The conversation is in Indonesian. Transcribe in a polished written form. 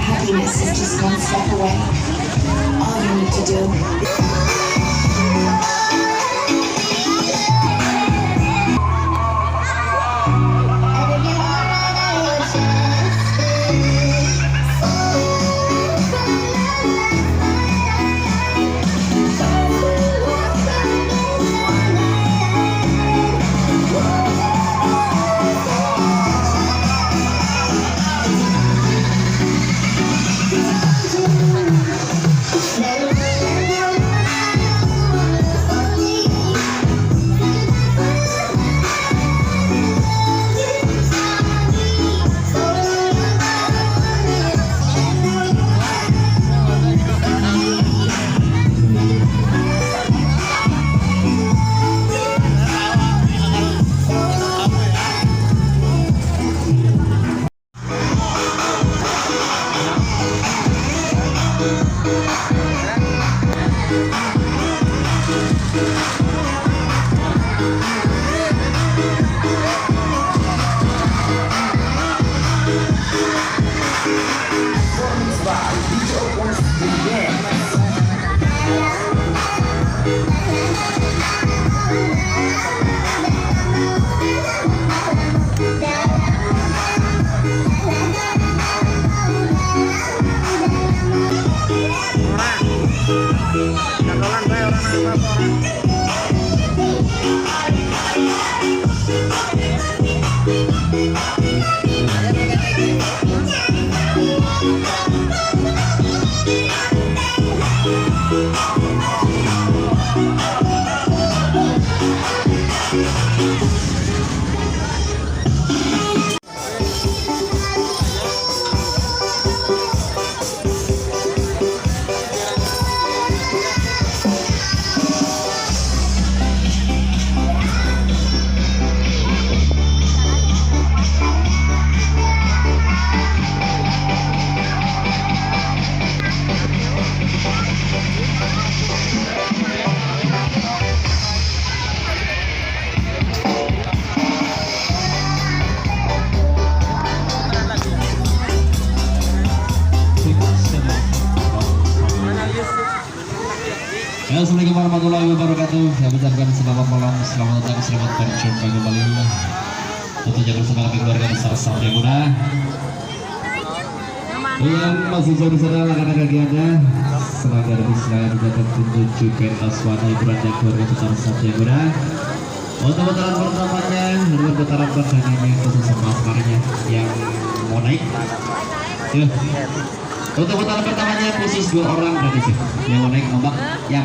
Happiness is just one step away. All you need to do. Assalamualaikum warahmatullahi wabarakatuh. Saya ucapkan selamat malam, selamat datang, selamat berjumpa kembali. Tentunya bersama lagi keluarga besar Satria Muda yang masih jauh di sana anak-anak kegiatannya. Selamat dari Islam juga tentu pentas warna hiburan dan keluarga besar Satria Muda. Untuk putaran pertamanya dengan putaran perdana yang khusus sama asmarnya yang mau naik. Untuk putaran pertamanya khusus 2 orang dari sini yang mau naik ombak yang